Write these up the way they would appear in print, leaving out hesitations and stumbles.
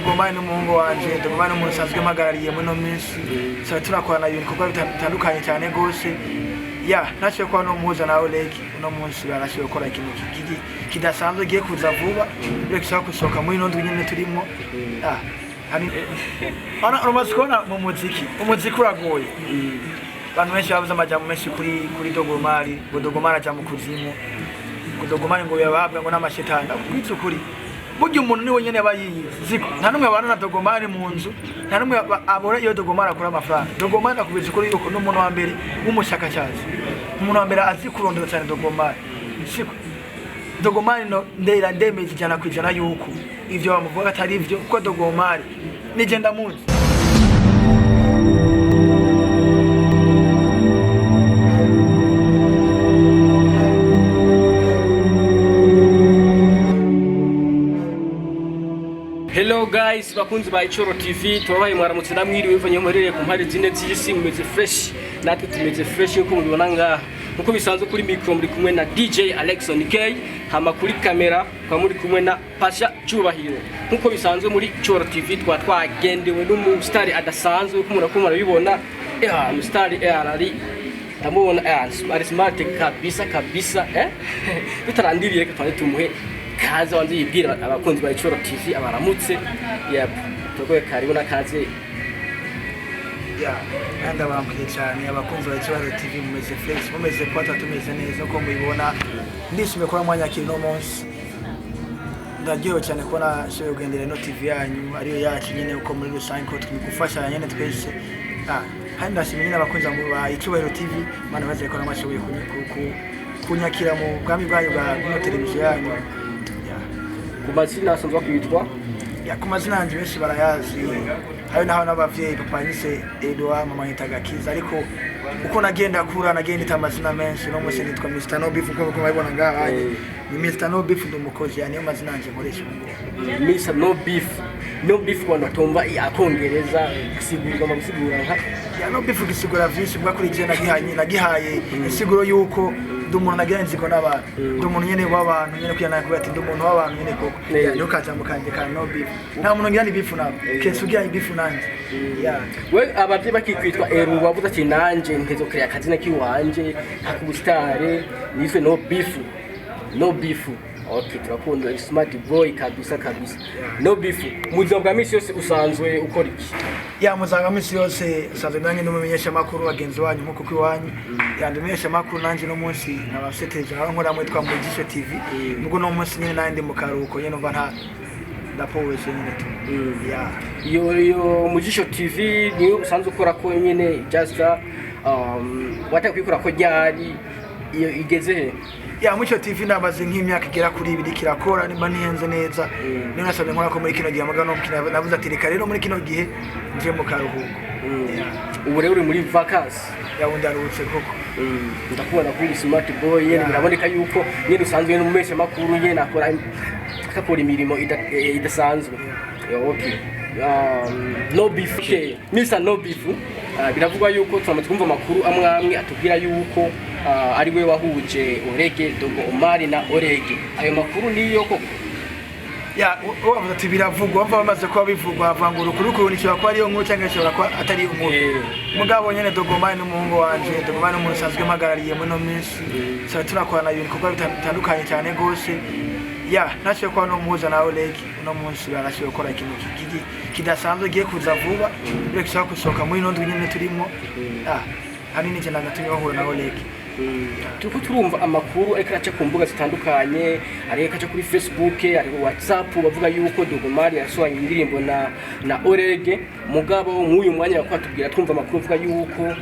Dogomani n'umuhungu wanje Dogomani n'umuntu usanzwe mpagarariye muri no minsi so turakorana ibintu kuko bitandukanye cyane gose ya nashoboye kuba no muhuza na Oleg no munsi barashoboye gukora ikintu kidasanzwe giye kuza vuba rero kishaka gusohoka muri no ndwi nyine turimo ana romaskona mu umuziki uragoye abantu benshi bavuze amajambo menshi kuri Dogomani ngo Dogomani aja mu kuzimu ngo Dogomani ngo yabahabwa ngo n'amashetani kwitse ukuri burya umuntu ni wenyene bayizi nta numwe abana na Dogomani mu nzu nta numwe abora iyo Dogomani akora amafaranga Dogomani akubiza kuri yuko n'umuntu wa mbere w'umushakashatsi umuntu wa mbere azi kurondera cyane Dogomani siko Dogomani no ndera ndemeze cyane kwijana yuko ivyo bamuvuga atari ivyo kuko Dogomani nije ndamuzi. Hello guys, bakunzi ba Ichoro TV, turabaye mwaramutse namwiriwe bivanye muherereye ku mpare zine z'isi mumeze fresh, natwe tumeze fresh uko mubibona ngaha. Nkuko bisanzwe kuri micro muri kumwe na DJ Alexon K, hama kuri kamera kwa muri kumwe na Pasha Cyubahiro. Nkuko bisanzwe muri Ichoro TV twagendewe n'umustar adasanzwe uko murakoma bibona, umustar ari ndamubona ari smart kabisa bitarandiriye kandi tumuhe kaza wanze yibwira abakunzi ba Ichoro TV abaramutse tugoye karibu na kaze kandi abambwiye cyane abakunzi ba Ichoro TV mumeze fresh mumeze kwata tumeze neza uko mubibona ndishimye kwa mwanya kino munsi ndagiye cyane kubona shoye ugendere no TV yanyu ariyo yacu nyine uko muri rusange ko twigufasha nyine twese kandi ndashimye n'abakunzi ba Ichoro TV mana baze ko namashoboye kunyakira mu bwami bwayo bwa televiziyo yanyu. Kumazina asanzwe kwitwa kumazina anje benshi barayazi hayo naho n'abavyeyi papa nyise Edouard mama yitaga Kiza ariko uko nagenda kura nagenda itamazina menshi no musi nitwa Mr No Beef uko mubibona ngaha ni Mr No Beef ndumukozi yani amazina anje nkoresha Mr No Beef kwa natomba yakongereza gusigurwa gusigura ya No Beef gisigura vyinshi bwa kuri je nagihaye isiguro yuko ndumuntu nagenzi ko n'abantu ndumuntu nyene w'abantu nyene kuyana kuba ati ndumuntu w'abantu nyene koko yo kajambo kanje ka No Beef nta muntu ngira ni beef nabo kesugira ni beef nanje we abavye bakikwitwa wavuze ati nanje ntezokrea akazina kiwanje hakubustare nizwe No Beef okay turakunda smart boy kabisa No Beef muzaba bwa misi yose usanzwe ukora iki muzanga misi yose usanzwe nanjye n'umumenyesha makuru bagenzi wanyu nkuko kwiwanyu yandumenyesha makuru nanjye no munsi nabaseteje aho nkora mwitwa Mujisho TV nuko no munsi nyine nandi mu karuko nyine umva nta ndapowese nyine tu yo Mujisho TV ni usanzwe ukora ko nyine just watakwikora ko ryari iyo igeze Mujisho TV nabaze nk'imyaka igera kuri 2 kirakora nimba nihenze neza niyo nasabye nkora ko muri kino gihe amagano navuze ati reka rero muri kino gihe nje mu karuhuko ubu rero uri muri vacances ndarutse koko ndakubona kuri smart boy yene biraboneka yuko nyine usanzwe n'umumesha makuru yene akora imirimo idasanzwe okay No Beef Mr No Beef biravugwa yuko twumva amakuru amwe atubwira yuko ari we wahuje Orege Dogomani na Orege ayo makuru niyo koko wavuze ati biravugwa bava bamaze kuba bivugwa bavangura kuri ni cyo kwa ariyo nkuru cyangwa cyo kwa atari inkuru mugabo nyene Dogomani n'umuhungu wanje Dogomani n'umuntu usanzwe mpagarariye muri no minsi so turakorana ibintu kuko bitandukanye cyane gose nashoboye kuba no muhuza na Oleg no munsi barashoboye gukora ikintu kidasanzwe giye kuza vuba rero kishaka gusohoka muri no ndwi nyine turimo hari n'icyo nagatumye bahura na Oleg tuko turumva amakuru ariko aca ku mbuga zitandukanye ariko aca kuri Facebook ariko WhatsApp bavuga yuko Dogomani yasohanye indirimbo na Orege mugabo nk'uyu mwanya bakwatubwira twumva amakuru avuga yuko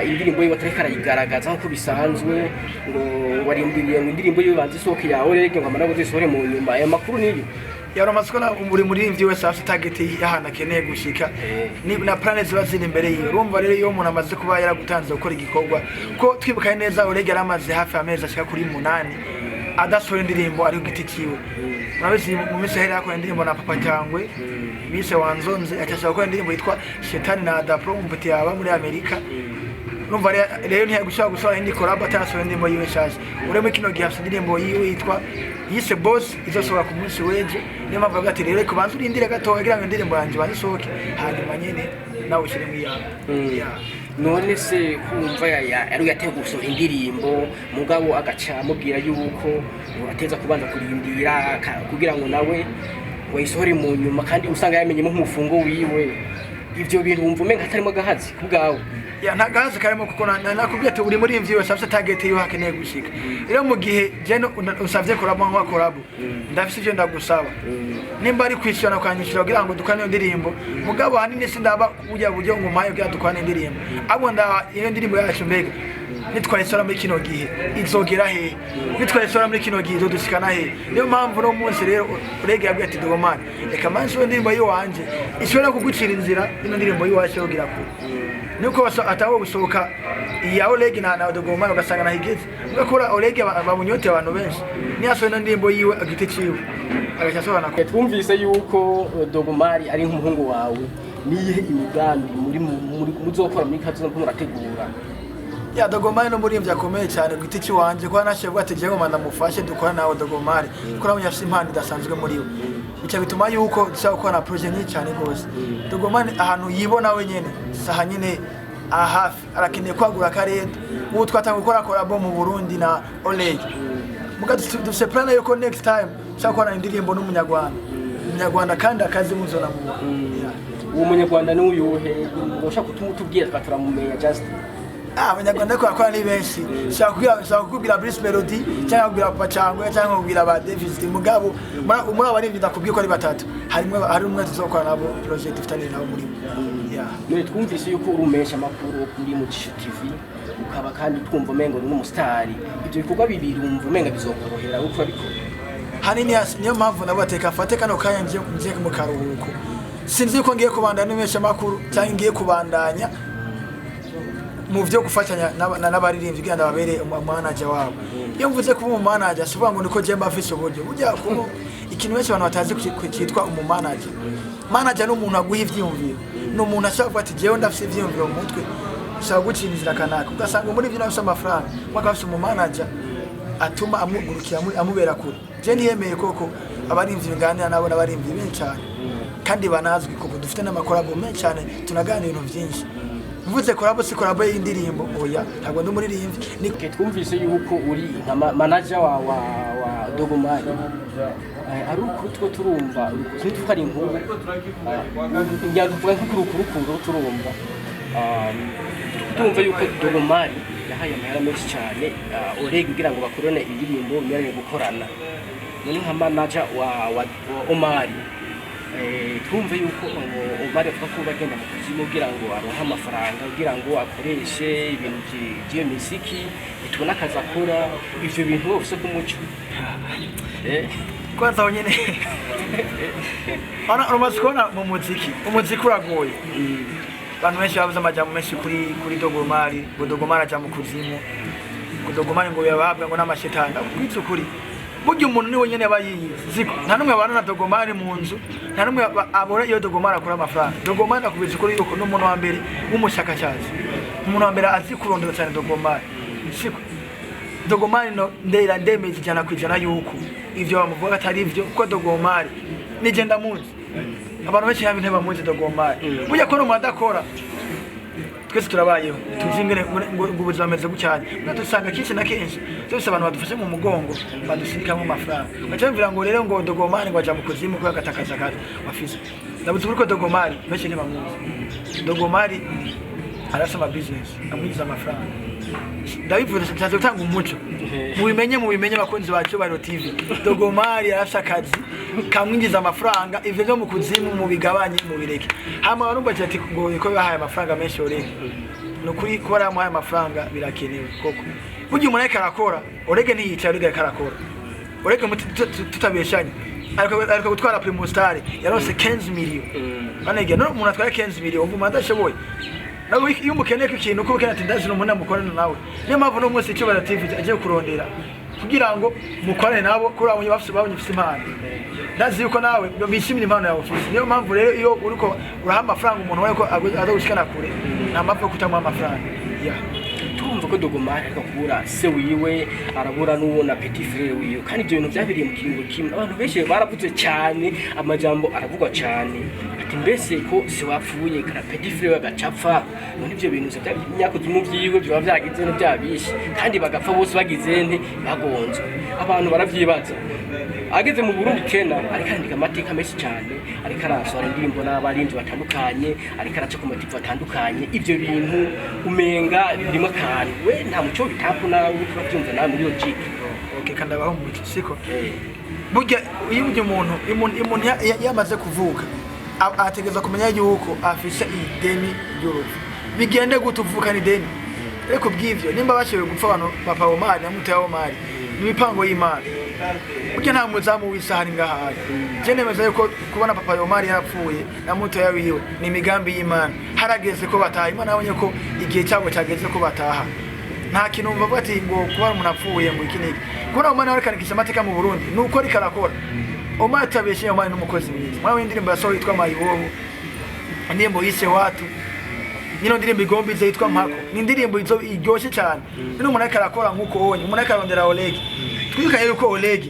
indirimbo ye batareka arayigaragaza nko bisanzwe ngo warindiriye indirimbo ye banze isohoke ya Orege ngo amara guzisohore mu nyuma aya makuru niyo yaramasukona umuri muri imvyi wese afite target yahana keneye gushika ni na planet zibazine imbere yiwe urumva rero iyo umuntu amaze kuba yaragutanze gukora igikorwa ko twibukaye neza Orege aramaze hafi amezi ashika kuri 8 adasohora indirimbo ari giti kiwe murabizi mu minsi hera yakora indirimbo na Papa Cyangwe bise Wanzonze akashaka gukora indirimbo yitwa Shetani na Adapro umpeti yaba muri Amerika numva rero ntiyagushaka gusora indi collab atasora ndimo yiwe nshasha uremo kino gihe afite indirimbo yiwe yitwa yise Boss izosohoka ku munsi w'ejo niyo mpamvu avuga ati rero kubanza urindire gato kugira ngo indirimbo yanjye bayisohoke hanyuma nyene nawe ushyiremo iyawe. None se kumva yari yateye gusohora indirimbo mugabo agaca amubwira yuko ateza kubanza kurindira kugira ngo nawe wayisohore mu nyuma kandi usanga yamenyemo nk'umufungo wiwe, ivyo bintu wumva umenga hatarimo gahazi kubwawe? Nta gahazi karimo kuko nakubwiye ati uri muri imvyo yose target yo hakeneye gushika. Rero mu gihe je usavye korabo nka korabo ndafise ivyo ndagusaba nimba ari kwishana kwanyishira kugira ngo dukane indirimbo mugabo hanini sindaba kujya buryo ngo mpaye kugira dukane indirimbo abo nda iyo ndirimbo yacu mbega nitwayisora muri kino gihe izogera he, nitwayisora muri kino gihe izodushikana he. Niyo mpamvu no munsi rero urege yabwiye ati Dogomani reka manzi iyo ndirimbo yo wanje ishobora kugucira inzira ino ndirimbo yo wacu yogira ku nuko atawo gusohoka iya Oleg na Dogomani ugasanga nahigeze ugakora Oleg bamunyote abantu benshi niyasohoye ino ndirimbo yiwe agite ciwe agacasohana ko twumvise yuko Dogomani ari nk'umuhungu wawe, niyihe imigambi muri muzokora muri kazo no murategura? Dogomani no muri imvya akomeye cyane gwiti ci wanje kwa nashevuga ati je ngomanda mufashe dukora nawe Dogomani kuko nabonye afite impano idasanzwe muri we, bica bituma yuko dushaka gukora project nyinshi cyane gose. Dogomani ahantu yibona wenyene saha nyene ahafi arakeneye kwagura karere ubu twatanga gukora collab mu Burundi na Oleg muga dufise plan yuko next time dushaka gukora indirimbo n'umunyarwanda kandi akazi muzona mu uwo munyarwanda ni uyuhe ushaka kutubwira twaturamumeya just abanyarwanda ko akora ni benshi shaka kubwira Bruce Melody cyangwa kubwira Pachangwe cyangwa kubwira ba Davis mugabo muri abari ndakubwiye ko ari batatu hari umwe tuzokora nabo project ifitanye nabo muri none twumvise yuko urumesha makuru kuri mu TV ukaba kandi twumva umengo ni umusitari, ibyo bikorwa bibiri umva umenga bizokorohera uko ariko hanini niyo mpamvu nabo bateka afate kano kanya ngiye mu karuhuko sinzi ko ngiye kubandanya n'umesha makuru cyangwa ngiye kubandanya mu byo gufatanya n'abaririmbyi kandi babere manager wabo. Iyo mvuze kuba manager sivuga ngo niko je mbafise uburyo burya kuko ikintu benshi abantu batazi kwitwa manager. Manager no umuntu aguha ivyumviro, no umuntu ashaka ati jewe ndafise ivyumviro mu mutwe ushaka gucinizira kanaka ugasanga muri ivyo nafise amafaranga mwaka bafise manager atuma amugurukira amubera kure. Je niyemeye koko abarimvyi nganira nabo n'abarimvyi benshi cyane kandi banazwi kuko dufite n'amakorabo menshi cyane tunaganira ibintu byinshi. Mvuze korabo si korabo y'indirimbo oya ntabwo ndi muririmbyi ni twumvise yuko uri manager wa Dogomani ari ukuri turumva twitwa ari inkuru njya kuvuga nk'ukurukuru turumva tumva yuko Dogomani yahaye amahera menshi cyane Oleg kugira ngo bakorane indirimbo myanya gukorana none nka manager wa Omari twumve yuko Omari avuga ko bagenda mu kuzimu kugira ngo aronke amafaranga kugira ngo akoreshe ibintu by'iyo muziki tubona akazi akora ivyo bintu bose kumuco kwanza nyene ana umasikona mu muziki uragoye abantu benshi babuze amajambo menshi kuri Dogomani ngo Dogomani aja mu kuzimu ngo Dogomani ngo yabahabwa ngo n'amashetani kwitse ukuri burya umuntu ni wenyene bayizi nta numwe abana na Dogomani mu nzu nta numwe abora iyo Dogomani akora amafaranga. Dogomani akubiza kuri yuko n'umuntu wa mbere w'umushakashatsi umuntu wa mbere azi kurondera cyane Dogomani siko Dogomani no ndemeze cyane kwijana yuko ivyo bamuvuga atari ivyo ko Dogomani nije ndamuzi abantu benshi yabi ntebamuzi Dogomani burya ko no madakora twese turabayeho tuzingene ngo ubuzima meze gucyane natusanga kinshi na kenshi twese abantu badufashe mu mugongo badusirika mu mafaranga bacamvira ngo rero ngo Dogomani ngo aja mu kuzimu ko agatakaza kazi bafise ndabuze ko Dogomani benshi ntebamuzi. Dogomani arasoma business amwiza amafaranga ndabivuze cyaje gutanga umuco mubimenye bakunzi bacu ba TV Dogomani arasha akazi kamwinjiza amafaranga ivyo byo mu kuzimu mu bigabanye mu bireke hama barumva ati ngo ko bahaye amafaranga menshi Oleg no kuri kora mu amafaranga birakenewe koko burya umuntu akarakora Oleg ntiyica Oleg akarakora Oleg tutabeshanye ariko gutwara Primus Star yarose 15 million banege no umuntu atwara 15 million umva ndashoboye nawe iyo umukeneye ko ikintu uko kenati ndazi no umuntu amukorana nawe niyo mpamvu no munsi cyo bara TV agiye kurondera kugira ngo mukorane nabo kuri abonye bafise impano ndazi yuko nawe bishimira impano yawe ufise. Niyo mpamvu rero iyo uriko uraha amafaranga umuntu wawe ko azogushikana kure nta mpamvu yo kutamuha amafaranga ko Dogomari ariko kubura se wiwe arabura n'uwo na petit frère wiwe kandi ibyo bintu byabiriye mu kiringo kimwe abantu benshi baravuze cyane amajambo aravugwa cyane ati mbese ko se wapfuye kana petit frère bagacapfa none ibyo bintu by'imyakoze mu byiwe byo byagize no byabishe kandi bagapfa bose bagize nte bagonzwe abantu baravyibaza ageze mu Burundi kena ariko andika amateka menshi cyane ariko arasohora indirimbo n'abarinzi batandukanye ariko araca ku mativu atandukanye ibyo bintu umenga birimo akantu we nta muco bitapu nawe urabyumva nawe muri logic okay kandi abaho mu siko burya iyo umuntu yamaze kuvuka ategeza kumenya yuko afise ideni y'urufu bigende gutuvuka ni deni ariko bw'ivyo nimba bashoboye gupfa abantu papa Omar na mutaye Omar n'imipango y'Imana burya nta muzamu w'isahani ngahari je nemeza yuko kubona papa Omar yarapfuye na mutaye wiwe ni imigambi y'Imana harageze ko bataha Imana yabonye ko igihe cyabo cyageze ko bataha nta kintu mvuga ati ngo kuba umuntu apfuye ngo ikiniki kubona Omar arikanikisha amateka mu Burundi nuko rikarakora Omar tabeshe Omar n'umukozi mwiza mwana w'indirimbo yasohoye yitwa Mayibobo indirimbo yise watu nino ndirimbo igombize yitwa Mpako ni indirimbo iryoshe cyane nino umuntu akarakora nkuko wonye umuntu akarondera Oleg twikaye yuko Oleg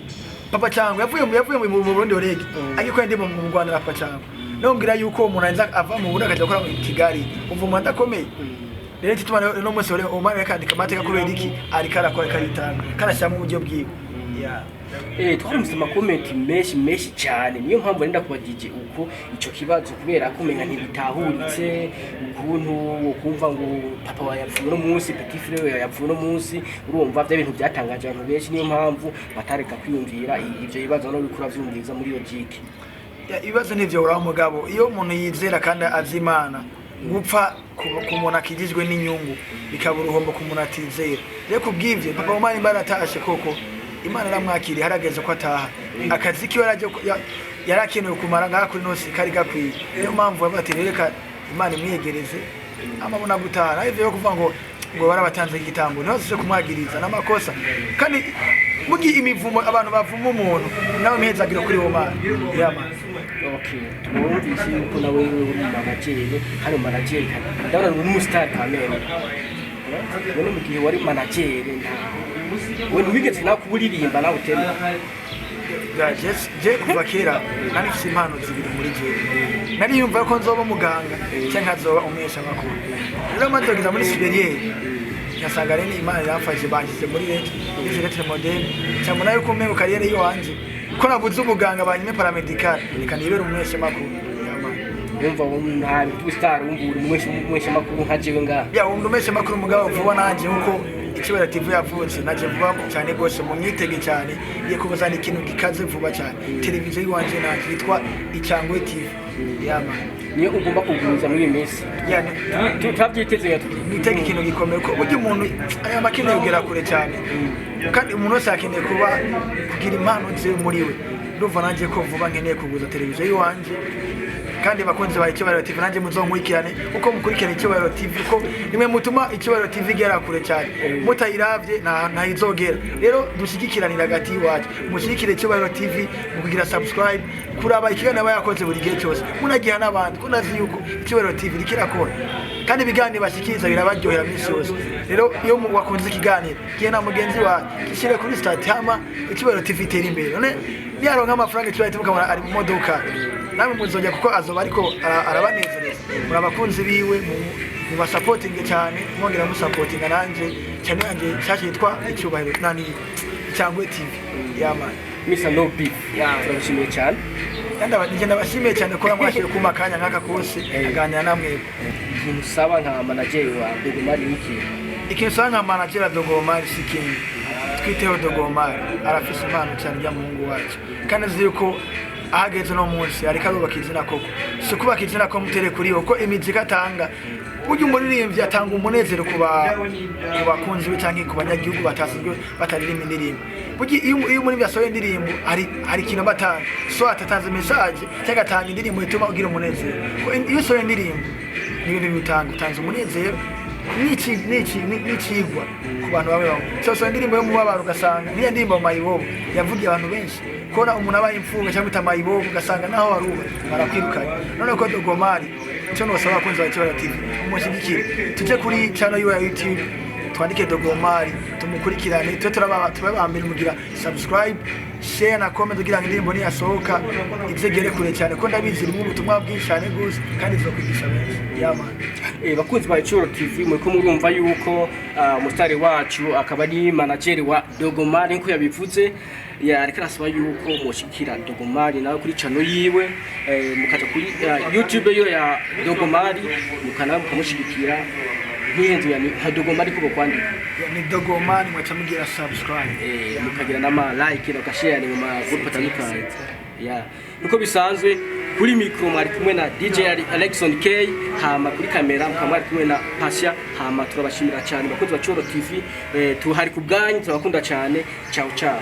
papa cyangwa yavuye mu Burundi Oleg agikora ndimo mu Rwanda papa cyangwa no mbwira yuko umuntu anza ava mu Burundi akaja gukora mu Kigali umva umuntu akomeye rero tituma no munsi ole Omar yakandika amateka kubera iki ari karakora karitanga karashyamo uburyo bwiwe twaramutse amakomenti menshi cyane niyo mpamvu nenda kubagije uko ico kibazo kubera kumenya ntibitahuritse ukuntu ukumva ngo papa wa yapfuye no munsi petit frère yapfuye no munsi urumva bya bintu byatangaje abantu benshi niyo mpamvu batareka kwiyumvira ivyo bibazo no bikura vyumviza muri logic ibibazo nivyo uraho mugabo iyo umuntu yizera kandi azimana gupfa ku muntu akigizwe n'inyungu bikabura uruhombo ku muntu atizera rero kubw'ivyo papa Omar imbara atashe koko Imana ramwakiriye harageze ko ataha akazi kiwe yarakenewe kumara ngaha kuri nosi kari gakwiye niyo mpamvu batereka Imana imwegereze amabona gutaha nayo yo kuvuga ngo barabatanze igitambo niho zise kumwagiriza n'amakosa kandi mugi imivumo abantu bavuma umuntu nawe mihezagiro kuri Omar yama okay tumwumvise yuko nawe uri manager hano manager ndabona ngo n'umustar kamera none mu gihe wari manager when wigeze nakuburirimba nawe utema je kuva kera nari mfite impano zibiri muri je nari yumva ko nzoba muganga cyangwa nzoba umesha makuru rero matogeza muri superieur nasanga rene Imana yamfashe bangize muri leta moderne cyangwa nayo ko mmengo kariyere yo wanje ko nabuze umuganga banyime paramedical ikanibera umesha makuru umva umwana tubistar umbura umesha makuru nkajewe nga ya umesha makuru mugabo vuba nanje uko Ikiwera TV yavutse naje vuba cyane gose mu myitege cyane ye kubazana ikintu gikaze vuba cyane televiziyo yiwanje naje yitwa Icyangwe TV yama niyo ugomba kuguruza muri minsi yani turabyiteze gato nitege ikintu gikomeye ko buryo umuntu aya makeneye kugera kure cyane kandi umuntu wese akeneye kugira impano ze muri we ndumva nanje ko vuba nkeneye kuguza televiziyo yiwanje kandi bakunze ba Icyubahiro TV nanje muzonkurikirane uko mukurikirana Icyubahiro TV ko nimwe mutuma Icyubahiro TV gera kure cyane mutayiravye na izogera rero dushigikiranira gati wacu mushikire Icyubahiro TV mukugira subscribe kuraba ikigana bayakoze buri gihe cyose munagiha nabandi kunazi yuko Icyubahiro TV rikirakora kandi bigani bashikiriza birabaryohera minsi yose rero iyo wakunze ikiganiro kiye na mugenzi wa kishire kuri start hama Icyubahiro TV itera imbere none niyaronka amafaranga Icyubahiro TV kamara ari mu modoka namwe muzojya kuko azoba ariko arabanezereza muri abakunzi biwe mu basupporting cyane mwongera mu supporting nanje cyane anje cyashye yitwa Icyubahiro nani Icyangwe TV yama Mr. No Beef turabishimiye cyane kandi ndabashimiye cyane ko mwashyize ku makanya nkaka kose aganira namwe ikintu saba nka manager wa Dogomari wiki ikintu saba nka manager wa Dogomari sikindi twiteho Dogomari arafise impano cyane ya Mungu wacu kandi azi yuko ahageze no munsi ariko arubaka izina koko si kubaka izina ko mutere kuri uko imizika atanga buryo umuririmbyi atanga umunezero ku bakunzi be cyangwa ku banyagihugu batasizwe bataririmba indirimbo buryo iyo umuririmbyi asohoye indirimbo hari ikintu batanga so atatanze message cyangwa atanga indirimbo ituma ugira umunezero iyo usohoye indirimbo n'ibintu utanze umunezero n'ikigwa ku bantu bawe so indirimbo yo mubabaro ugasanga niyo ndirimbo Mayibobo yavugiye abantu benshi kona umuntu abaye imfunga cyangwa utamayiboko ugasanga naho waruba barakwirukanye none ko Dogomari cyo no basaba kunza Icyubahiro TV umushigikire tuje kuri channel ya YouTube twandike Dogomari tumukurikirane twe turabambira mugira subscribe share na comment kugira ngo indirimbo niyasohoka izegere kure cyane ko ndabizi rimwe ubutumwa bwinshi cyane gusa kandi zokwigisha benshi yama bakunzi ba Icoro TV muri ko murumva yuko umustari wacu akaba ari manager wa Dogomari nko yabivuze ariko arasaba yuko mushikira Dogomari nawe kuri channel yiwe mukaza kuri YouTube yo ya Dogomari mukana mukamushigikira nk'inzu ya Dogomari kubo kwandika ni Dogomari mwacamugira subscribe mukagira nama like na share mu ma group atandukanye nuko bisanzwe kuri micro mwari kumwe na DJ Alexon K hama kuri kamera mwari kumwe na Pasha hama turabashimira cyane bakozi ba Icoro TV tuhari ku bwanyu turabakunda cyane ciao ciao